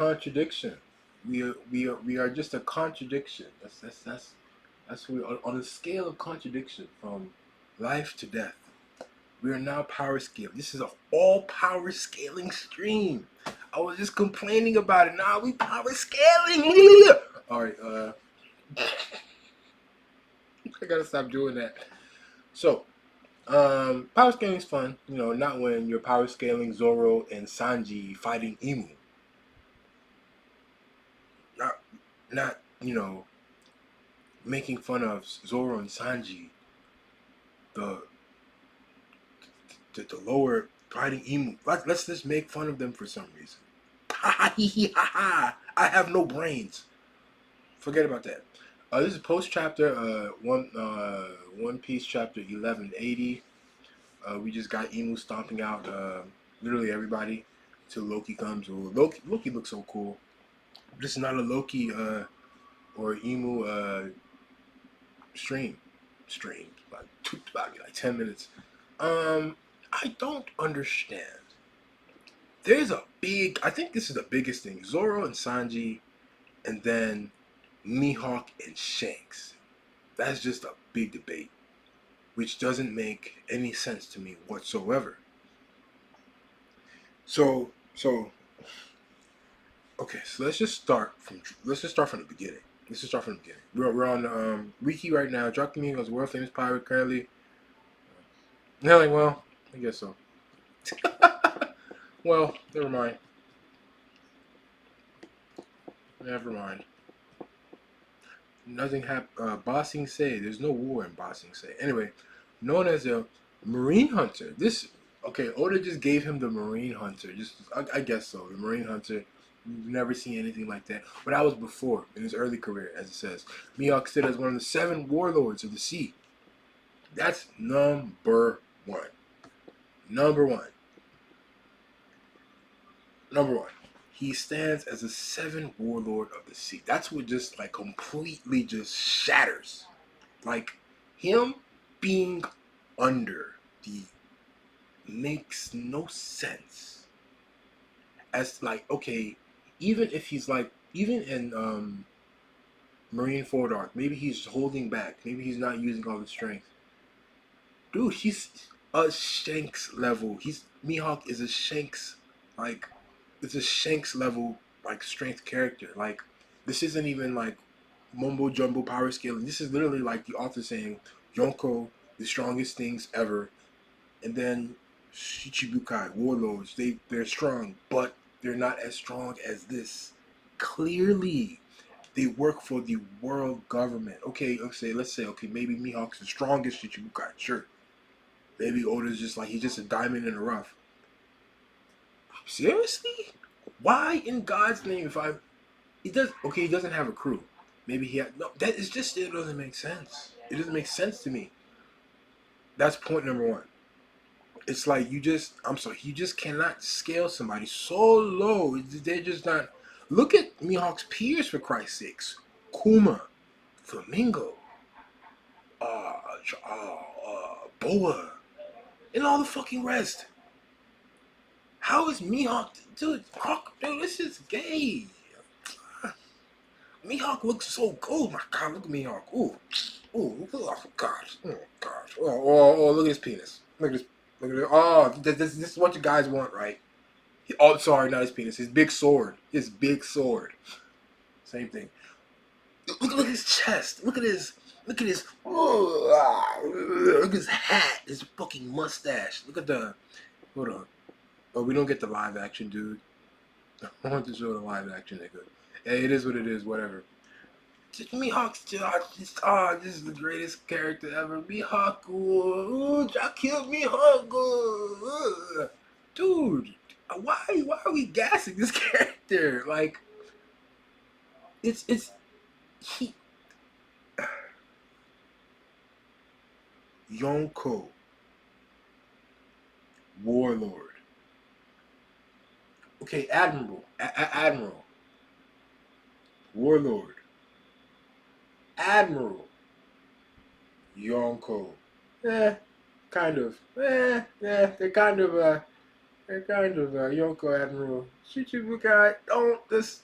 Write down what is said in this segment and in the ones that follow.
Contradiction. We are just a contradiction. That's we on a scale of contradiction from life to death. We are now power scale. This is a all power scaling stream. I was just complaining about it. Now we power scaling. All right. I gotta stop doing that. So, power scaling is fun. You know, not when you're power scaling Zoro and Sanji fighting Emu. Not, not making fun of Zoro and Sanji, the the lower fighting Emu. Let's just make fun of them for some reason. Ha ha hee hee ha ha! I have no brains. Forget about that. This is post chapter One Piece chapter 1180. We just got Emu stomping out literally everybody till Loki comes. Loki looks so cool. This is not a Loki or Emu stream. Like 10 minutes. I don't understand. There's a big. I think this is the biggest thing. Zoro and Sanji, and then Mihawk and Shanks. That's just a big debate, which doesn't make any sense to me whatsoever. So okay. So let's just start from the beginning. Let's just start from the beginning. We're on Wiki right now. Dracula is a world famous pirate currently. Yeah, like, well, I guess so. Well, never mind. Never mind. Nothing happened. Bossing Say. There's no war in Bossing Say. Anyway, known as a Marine Hunter. This okay. Oda just gave him the Marine Hunter. Just I guess so. The Marine Hunter. You've never seen anything like that. But that was before in his early career, as it says. Mihawk stood as one of the 7 warlords of the sea. That's number one. Number one. Number one. He stands as a 7 warlord of the sea. That's what just like completely just shatters. Like him being under the makes no sense. As like, okay, even if he's like even in Marine Ford Arc, maybe he's holding back. Maybe he's not using all the strength. Dude, he's a Shanks level. Mihawk is a Shanks like it's a Shanks level like strength character. Like this isn't even like mumbo jumbo power scaling. This is literally like the author saying Yonko, the strongest things ever, and then Shichibukai warlords. They're strong, but they're not as strong as this. Clearly, they work for the world government. Okay, let's say maybe Mihawk's the strongest Shichibukai. Sure, maybe Oda's just like he's just a diamond in the rough. Seriously? Why in God's name? He doesn't have a crew. Maybe he had no. That is just it doesn't make sense. It doesn't make sense to me. That's point number one. It's like you just cannot scale somebody so low. They're just not. Look at Mihawk's peers for Christ's sakes. Kuma, Flamingo, Boa, and all the fucking rest. How is Mihawk, dude? This is gay. Mihawk looks so good. My God, look at Mihawk. Oh gosh, look at his penis. Look at this. Look at it. Oh, this is what you guys want, right? Oh, sorry, not his penis. His big sword. His big sword. Same thing. Look at his chest. Look at his. Look at his. Look at his hat. His fucking mustache. Look at the. Hold on. Oh, we don't get the live action, dude. I want to show the live action, nigga. Hey, it is what it is. Whatever. Mihawk's this is the greatest character ever. Mihawk, I killed Mihawk, dude. Why are we gassing this character? Like, it's he Yonko, warlord. Okay, admiral, warlord, admiral, Yonko. Kind of. They're kind of kind of Yoko Admiral. Chichibu guy, don't this.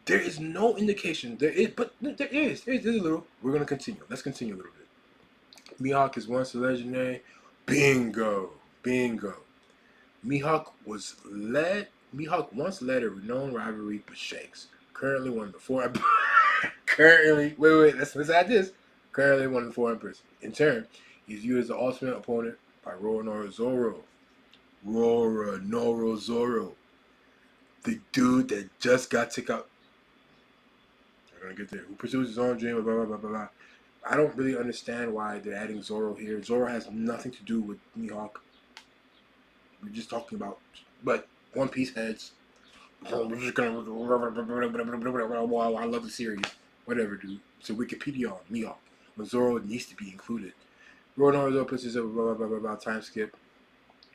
There is no indication. There is, but there is. There's a little. We're gonna continue. Let's continue a little bit. Mihawk is once a legendary. Bingo, bingo. Mihawk once led a renowned rivalry with Shanks. Currently one of the four. Wait. Let's add this. Currently one of the four emperors. In turn, he's viewed as the ultimate opponent by Roronoa Zoro. Roronoa Zoro, the dude that just got took out. We're gonna get there. Who pursues his own dream? Blah blah blah blah blah. I don't really understand why they're adding Zoro here. Zoro has nothing to do with Mihawk. We're just talking about, but One Piece heads. We're just gonna. I love the series. Whatever, dude. It's a Wikipedia on Mihawk. When Zoro needs to be included. Roronoa Zoro puts his blah blah blah blah time skip.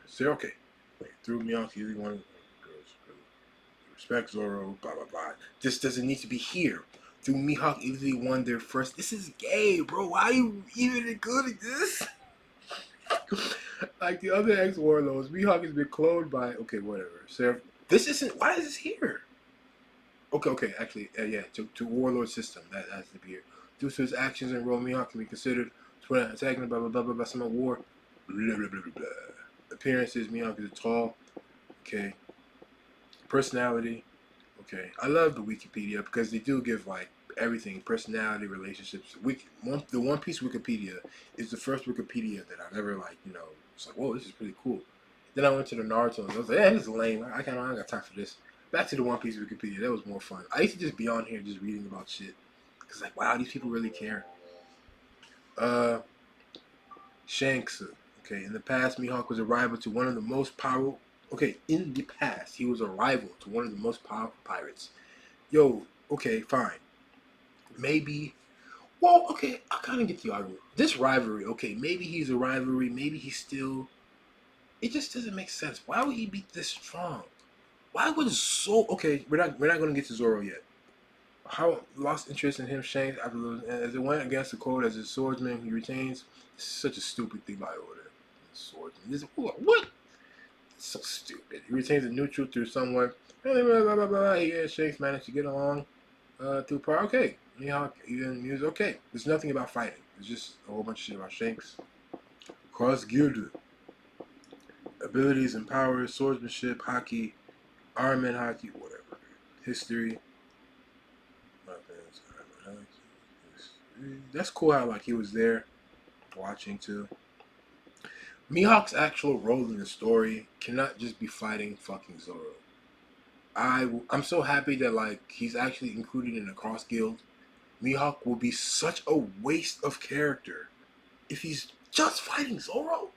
Say okay. Wait, through Mihawk, he wanted respect Zoro. Blah blah blah. This doesn't need to be here. Through Mihawk easily won their first. This is gay, bro. Why are you even including this? Like the other ex-warlords, Mihawk has been cloned by. Okay, whatever. So this isn't. Why is this here? Okay. Actually, yeah. To warlord system that has to be here. Due to his actions and role, Mihawk can be considered twin antagonist. Blah blah blah blah blah. Some war. Blah blah blah blah blah. Appearances: Mihawk is tall. Okay. Personality. Okay. I love the Wikipedia because they do give like everything, personality, relationships. The One Piece Wikipedia is the first Wikipedia that I've ever like, it's like, whoa, this is pretty cool. Then I went to the Naruto and I was like, yeah, this is lame. I don't got time for this. Back to the One Piece Wikipedia, that was more fun. I used to just be on here just reading about shit. Cause like, wow, these people really care. Shanks. Okay, in the past, Mihawk was a rival to one of the most powerful. Okay, in the past, he was a rival to one of the most powerful pirates. Yo, okay, fine. Maybe. Well, okay, I kind of get the argument. This rivalry, okay, maybe he's a rivalry, maybe he's still. It just doesn't make sense. Why would he be this strong? Why would Zoro? Okay, we're not gonna get to Zoro yet. How lost interest in him, Shanks, after as it went against the code as a swordsman, he retains. This is such a stupid thing by order. Swordsman, what? It's so stupid. He retains a neutral through someone. Blah, blah, blah, blah, blah. He and Shanks managed to get along through power. Okay. Mihawk even music. Okay. There's nothing about fighting. It's just a whole bunch of shit about Shanks. Cross geared abilities and powers, swordsmanship, hockey, Iron Man hockey, whatever. History. That's cool how like he was there watching too. Mihawk's actual role in the story cannot just be fighting fucking Zoro. I'm so happy that like he's actually included in the Cross Guild. Mihawk will be such a waste of character if he's just fighting Zoro.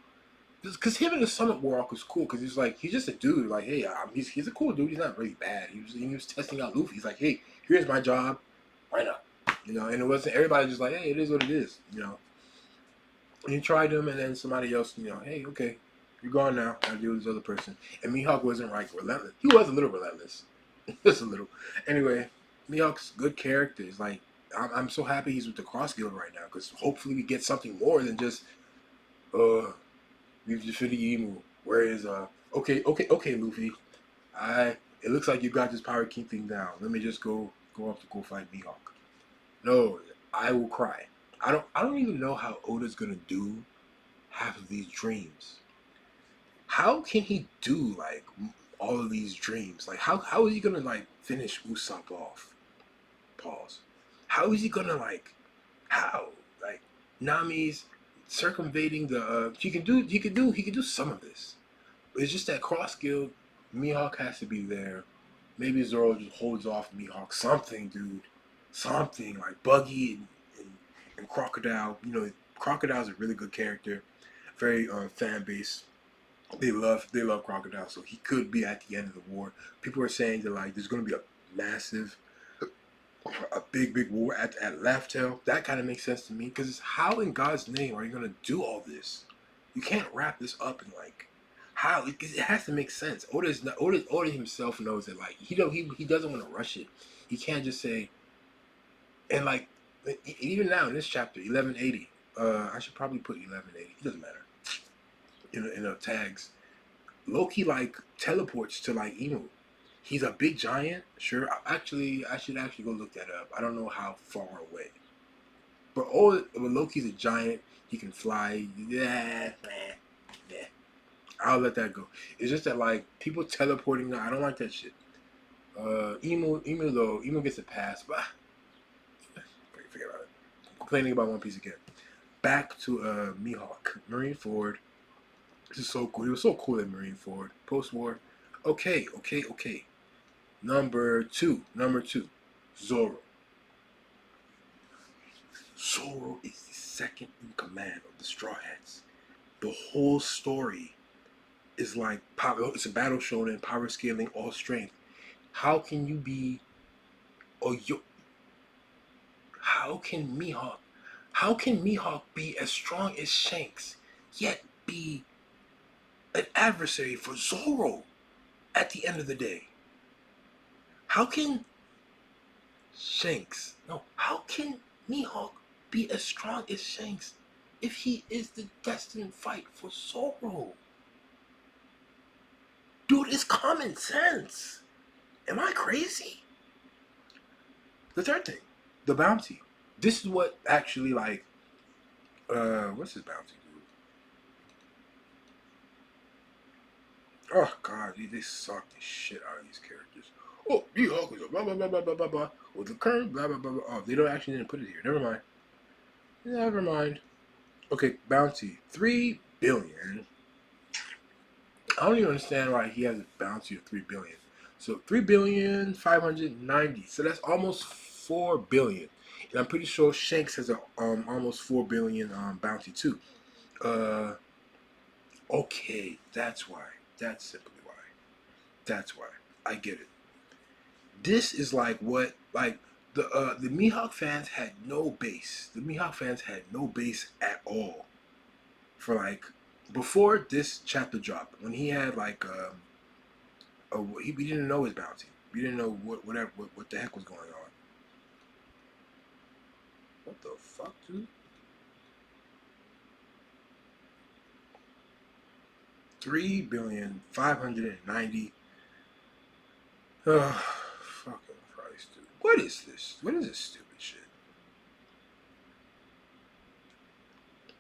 Because him in the Summit War arc was cool. Because he's just a dude. Like, hey, he's a cool dude. He's not really bad. He was testing out Luffy. He's like, hey, here's my job. Why not? And it wasn't everybody just like, hey, it is what it is. And he tried him, and then somebody else, hey, okay, you're gone now. Gotta deal with this other person. And Mihawk wasn't like relentless. He was a little relentless. Just a little. Anyway, Mihawk's good character. Is like, I'm so happy he's with the Cross Guild right now. Because hopefully we get something more than just, we've defeated Emu. Where is okay, Luffy. It looks like you got this Pirate King thing down. Let me just go up to go fight Mihawk. No, I will cry. I don't even know how Oda's gonna do half of these dreams. How can he do like all of these dreams? Like how is he gonna like finish Usopp off? Pause. How is he gonna like Nami's circumventing the he can do some of this. But it's just that Cross Guild, Mihawk has to be there. Maybe Zoro just holds off Mihawk. Something, dude. Something like Buggy and Crocodile. Crocodile's a really good character. Very fan base. They love Crocodile, so he could be at the end of the war. People are saying that like there's gonna be a big war at Laugh Tale. That kind of makes sense to me because how in God's name are you gonna do all this? You can't wrap this up in like how it has to make sense. Oda himself knows that like he doesn't want to rush it. He can't just say and like even now in this chapter 1180. I should probably put 1180. It doesn't matter. In the tags. Loki like teleports to like Emu. He's a big giant. Sure, actually, I should actually go look that up. I don't know how far away. But Loki's a giant. He can fly. Yeah, yeah. I'll let that go. It's just that like people teleporting now. I don't like that shit. Emu gets a pass, but forget about it. Complaining about One Piece again. Back to Mihawk, Marine Ford. This is so cool. He was so cool at Marine Ford. Post war. Okay. Number two. Zoro. Zoro is the second in command of the Straw Hats. The whole story is like it's a battle shonen, power scaling, all strength. How can you be or you how can Mihawk be as strong as Shanks yet be an adversary for Zoro at the end of the day? How can how can Mihawk be as strong as Shanks if he is the destined fight for Zoro? Dude, it's common sense. Am I crazy? The third thing, the bounty. This is what actually like what's his bounty, dude? Oh god, they suck the shit out of these characters. Oh, Mihawk is a blah blah blah blah blah blah blah. With the current blah blah blah blah. Oh, they don't actually didn't put it here. Never mind. Okay, bounty. 3 billion. I don't even understand why he has a bounty of 3 billion. So 3,590,000,000. So that's almost 4 billion. And I'm pretty sure Shanks has a almost 4 billion bounty too. Uh okay, that's why. That's simply why. That's why. I get it. This is like what like the Mihawk fans had no base. The Mihawk fans had no base at all for like before this chapter dropped when he had like we didn't know his bounty. We didn't know what the heck was going on. What the fuck, dude? 3,590,000,000. Oh, fucking Christ, dude. What is this? What is this stupid shit?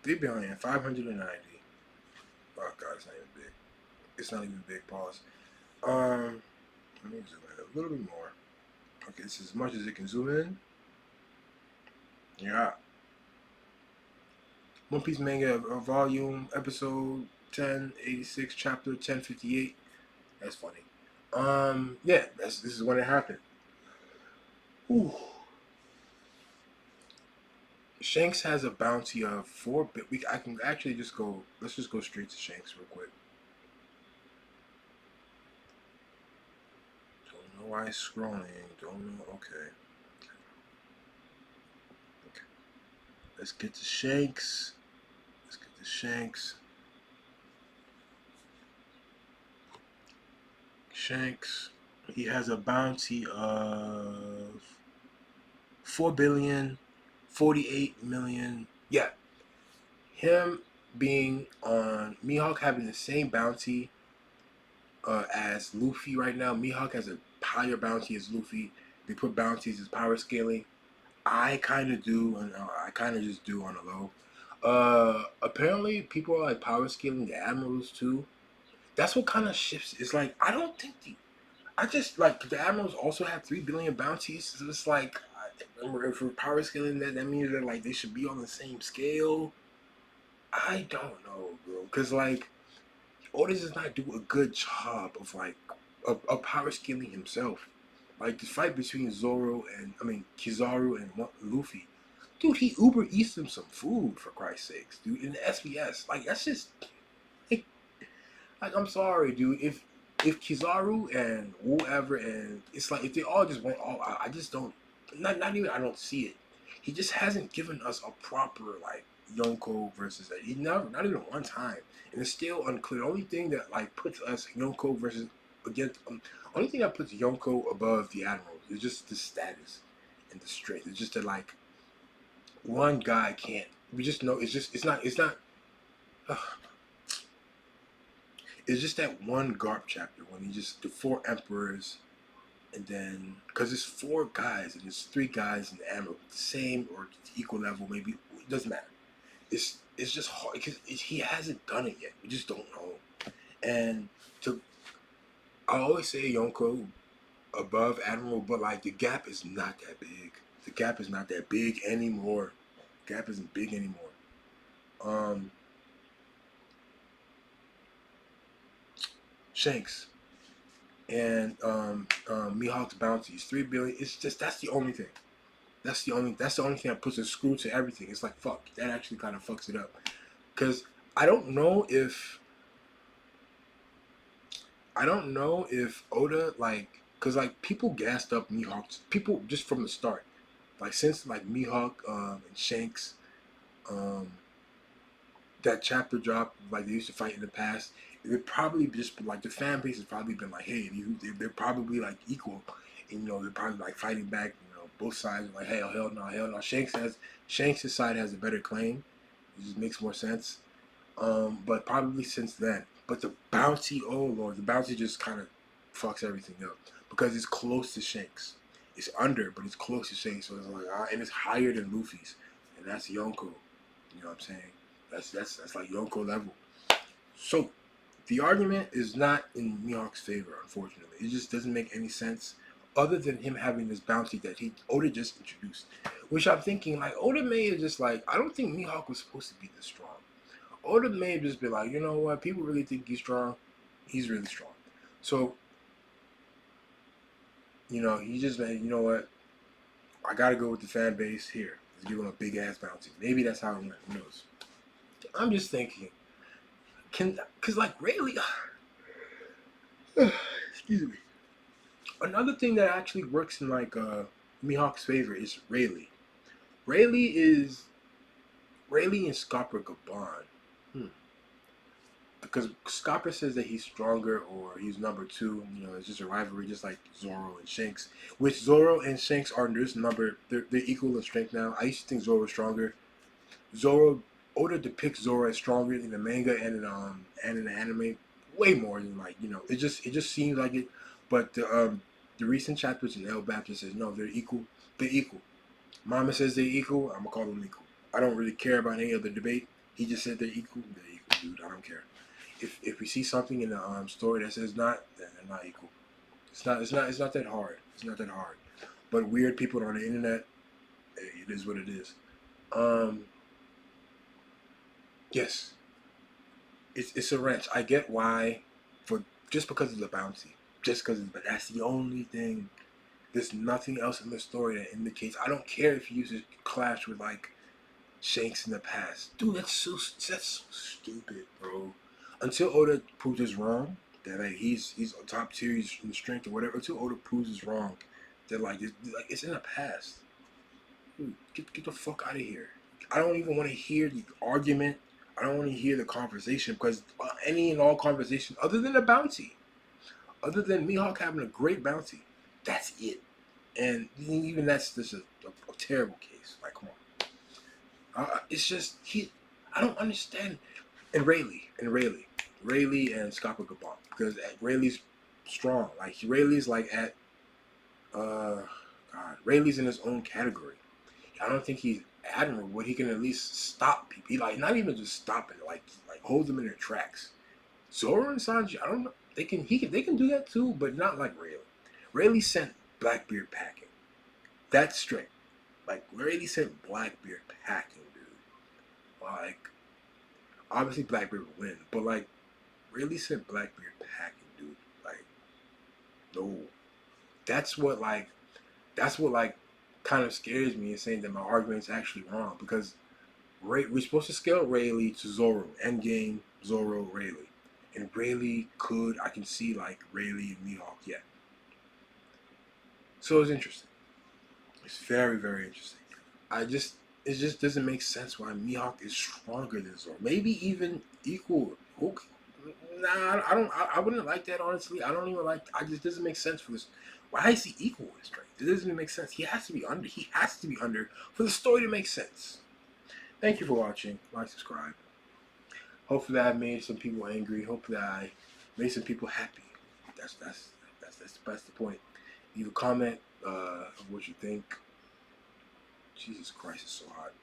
3,590,000,000. Oh god, it's not even big. It's not even big. Pause. Let me zoom in a little bit more. Okay, this is as much as it can zoom in. Yeah. One Piece manga volume episode 1086 chapter 1058. That's funny. Yeah, this is when it happened. Ooh. Shanks has a bounty of 4 bit. I can actually just go. Let's just go straight to Shanks real quick. Don't know why it's scrolling. Don't know. Okay. Let's get to Shanks. Shanks. He has a bounty of 4,048,000,000. Yeah. Him being on Mihawk having the same bounty as Luffy right now. Mihawk has a higher bounty as Luffy. They put bounties as power scaling. I kind of do, and I kind of just do on a low. Apparently, people are like power scaling the admirals too. That's what kind of shifts. It's like I don't think I just like the admirals also have 3 billion bounties. So it's like if we're power scaling that means that like they should be on the same scale. I don't know, bro, because like Otis does not do a good job of like of power scaling himself. Like the fight between Kizaru and Luffy, dude, he Uber eats him some food for Christ's sakes, dude. In the SBS, like that's just like I'm sorry, dude. If Kizaru and whoever and it's like if they all just went all out, I just don't. Not even I don't see it. He just hasn't given us a proper like Yonko versus that. He never, not even one time, and it's still unclear. The only thing that like puts us Yonko versus against only thing that puts Yonko above the Admiral is just the status and the strength. It's just that like one guy can't. We just know it's just it's not. It's just that one Garp chapter when he just the four emperors, and then because it's four guys and there's three guys in the ammo, same or equal level, maybe it doesn't matter. It's just hard because he hasn't done it yet. We just don't know. And to I always say Yonko above Admiral, but like the gap is not that big. The gap is not that big anymore. The gap isn't big anymore. Shanks and Mihawk's bounties, 3 billion. It's just that's the only thing. That's the only thing that puts a screw to everything. It's like fuck. That actually kind of fucks it up. Cause I don't know if Oda like, cause like people gassed up Mihawk. People just from the start, like since like Mihawk and Shanks, um, that chapter dropped, like they used to fight in the past. It probably just like the fan base has probably been like, hey, they're probably like equal, and they're probably like fighting back. Both sides are like, hell no, hell no. Shanks' side has a better claim. It just makes more sense. But probably since then. But the bounty, oh lord, the bounty just kind of fucks everything up because it's close to Shanks. It's under, but it's close to Shanks, so it's like, and it's higher than Luffy's, and that's Yonko. You know what I'm saying? That's like Yonko level. So the argument is not in Mihawk's favor, unfortunately. It just doesn't make any sense, other than him having this bounty that Oda just introduced. Which I'm thinking, like, Oda may have just like, I don't think Mihawk was supposed to be this strong. Oda may have just been like, you know what, people really think he's strong. He's really strong. So, he just like, you know what, I gotta go with the fan base here. Let's give him a big ass bounty. Maybe that's how it went. Who knows? I'm just thinking, cause like Rayleigh, excuse me. Another thing that actually works in like Mihawk's favor is Rayleigh. Rayleigh and Scopper Gaban. Because Scopper says that he's stronger or he's number two. It's just a rivalry, just like Zoro and Shanks. Which Zoro and Shanks are this number. They're equal in strength now. I used to think Zoro was stronger. Oda depicts Zoro as stronger in the manga and in the anime, way more than like It just seems like it. But the recent chapters in El Baptist says no, they're equal. They're equal. Mama says they're equal. I'm gonna call them equal. I don't really care about any other debate. He just said they're equal. They're equal, dude. I don't care. If we see something in the story that says not, then they're not equal. It's not that hard. It's not that hard. But weird people on the internet, it is what it is. Yes, it's a wrench. I get why, just because of the bounty, but that's the only thing. There's nothing else in the story that indicates. I don't care if he uses clash with like Shanks in the past, dude. That's so stupid, bro. Until Oda proves us wrong, that like he's a top tier, he's in strength or whatever. Until Oda proves us wrong, that like it's in the past. Dude, get the fuck out of here. I don't even want to hear the argument. I don't want to hear the conversation because any and all conversation, other than a bounty, other than Mihawk having a great bounty, that's it. And even that's just a terrible case. Like, come on. It's just I don't understand. And Rayleigh and Scopper Gabon, because Rayleigh's strong. Like Rayleigh's like at God, Rayleigh's in his own category. I don't think he's admirable, but he can at least stop people. He like not even just stop it, like hold them in their tracks. Zoro and Sanji, I don't know. They can do that too, but not like Rayleigh. Rayleigh sent Blackbeard packing. That's straight. Like Rayleigh sent Blackbeard packing, dude. Like obviously Blackbeard would win, but like Rayleigh sent Blackbeard packing, dude. Like no, that's what kind of scares me, is saying that my argument's actually wrong, because we're supposed to scale Rayleigh to Zoro, Endgame, Zoro, Rayleigh. And Rayleigh I can see like Rayleigh and Mihawk, yeah. So it's interesting. It's very, very interesting. It just doesn't make sense why Mihawk is stronger than Zoro. Maybe even equal. Okay. Nah, I wouldn't like that, honestly. I don't even like. I just doesn't make sense for this. Why is he equal in strength? It doesn't make sense. He has to be under. He has to be under for the story to make sense. Thank you for watching. Like, subscribe. Hopefully, I made some people angry. Hopefully, I Make some people happy. That's the point. Leave a comment of what you think. Jesus Christ, it's so hot.